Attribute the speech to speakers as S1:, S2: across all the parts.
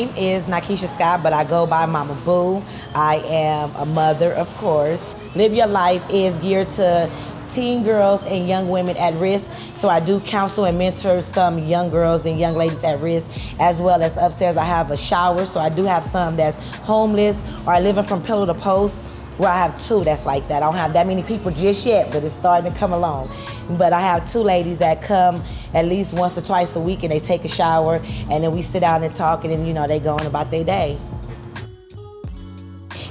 S1: name is Nakisha Scott, but I go by Mama Boo. I am a mother, of course. Live Your Life is geared to teen girls and young women at risk. So I do counsel and mentor some young girls and young ladies at risk, as well as upstairs I have a shower. So I do have some that's homeless or living from pillow to post, where I have two that's like that. I don't have that many people just yet, but it's starting to come along. But I have two ladies that come at least once or twice a week, and they take a shower, and then we sit down and talk, and then, you know, they go on about their day.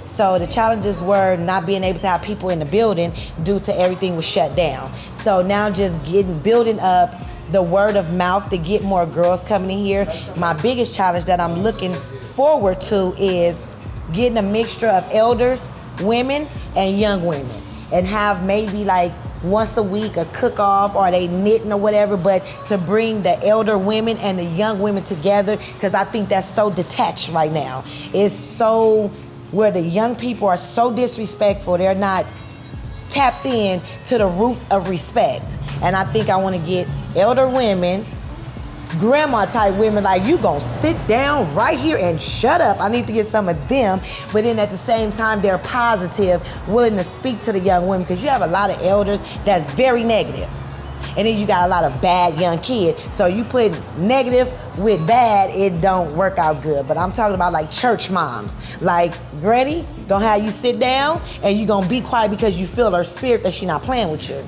S1: So the challenges were not being able to have people in the building due to everything was shut down. So now just building up the word of mouth to get more girls coming in here. My biggest challenge that I'm looking forward to is getting a mixture of elders, women, and young women, and have maybe like once a week a cook-off, or they knitting or whatever, but to bring the elder women and the young women together, because I think that's so detached right now. It's so where the young people are so disrespectful. They're not tapped in to the roots of respect. And I think I want to get elder women, grandma type women, like, you gonna sit down right here and shut up. I need to get some of them, but then at the same time they're positive, willing to speak to the young women, because you have a lot of elders that's very negative. And then you got a lot of bad young kids. So you put negative with bad, it don't work out good. But I'm talking about like church moms. Like, Granny, gonna have you sit down and you gonna be quiet because you feel her spirit that she not playing with you.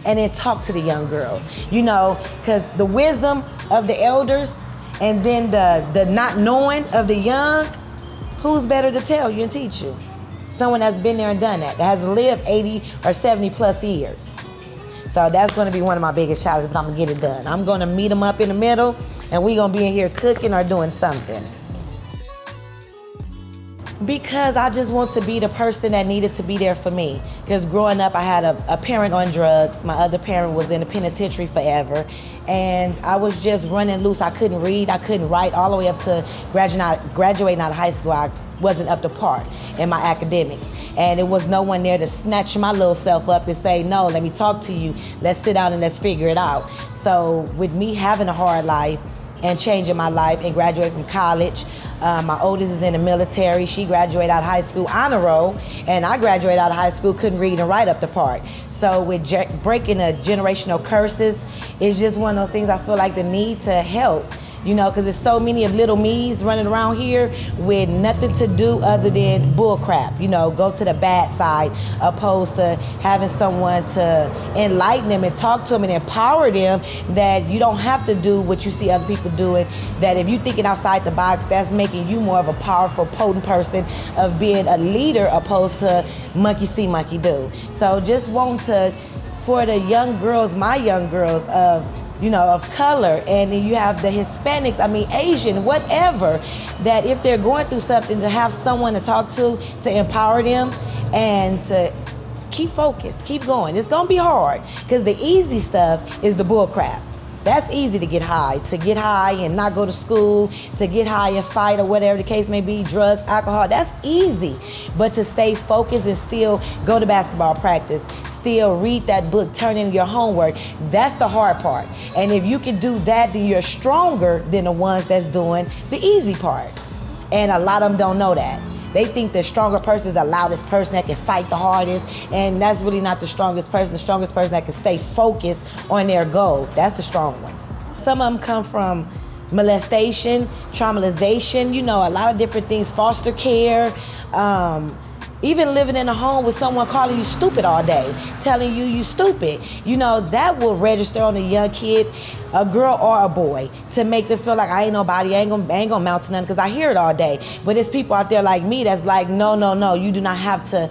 S1: And then talk to the young girls. You know, because the wisdom of the elders and then the not knowing of the young, who's better to tell you and teach you? Someone that's been there and done that has lived 80 or 70 plus years. So that's going to be one of my biggest challenges, but I'm going to get it done. I'm going to meet them up in the middle, and we're going to be in here cooking or doing something. Because I just want to be the person that needed to be there for me. Because growing up, I had a parent on drugs. My other parent was in the penitentiary forever. And I was just running loose. I couldn't read, I couldn't write, all the way up to graduating out of high school. I wasn't up to par in my academics. And there was no one there to snatch my little self up and say, no, let me talk to you. Let's sit down and let's figure it out. So with me having a hard life and changing my life and graduating from college, my oldest is in the military. She graduated out of high school honor roll, and I graduated out of high school, couldn't read and write up to par. So with breaking the generational curses, it's just one of those things I feel like the need to help. You know, because there's so many of little me's running around here with nothing to do other than bull crap. You know, go to the bad side, opposed to having someone to enlighten them and talk to them and empower them, that you don't have to do what you see other people doing. That if you're thinking outside the box, that's making you more of a powerful, potent person of being a leader, opposed to monkey see, monkey do. So just want to, for the young girls, my young girls of, you know, of color, and then you have the Hispanics, I mean, Asian, whatever, that if they're going through something, to have someone to talk to empower them and to keep focused, keep going. It's gonna be hard, because the easy stuff is the bull crap. That's easy to get high and not go to school, to get high and fight or whatever the case may be, drugs, alcohol, that's easy. But to stay focused and still go to basketball practice, still read that book, turn in your homework, that's the hard part. And if you can do that, then you're stronger than the ones that's doing the easy part. And a lot of them don't know that. They think the stronger person is the loudest person that can fight the hardest, and that's really not the strongest person. The strongest person that can stay focused on their goal, that's the strong ones. Some of them come from molestation, traumatization, you know, a lot of different things, foster care, even living in a home with someone calling you stupid all day, telling you stupid. You know, that will register on a young kid, a girl or a boy, to make them feel like I ain't nobody, I ain't gonna mount to nothing, because I hear it all day. But there's people out there like me that's like, no, you do not have to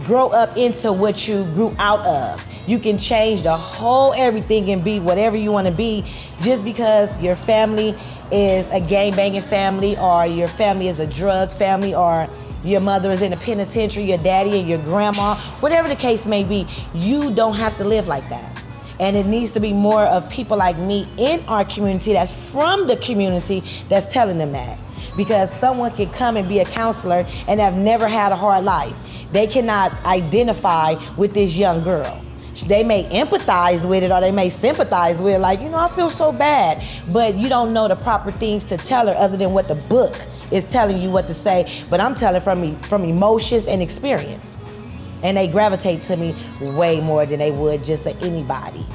S1: grow up into what you grew out of. You can change the whole everything and be whatever you want to be, just because your family is a gang-banging family, or your family is a drug family, or your mother is in the penitentiary, your daddy and your grandma, whatever the case may be. You don't have to live like that. And it needs to be more of people like me in our community, that's from the community, that's telling them that. Because someone can come and be a counselor and have never had a hard life. They cannot identify with this young girl. They may empathize with it or they may sympathize with it, like, you know, I feel so bad. But you don't know the proper things to tell her other than what the book is telling you what to say. But I'm telling from emotions and experience. And they gravitate to me way more than they would just anybody.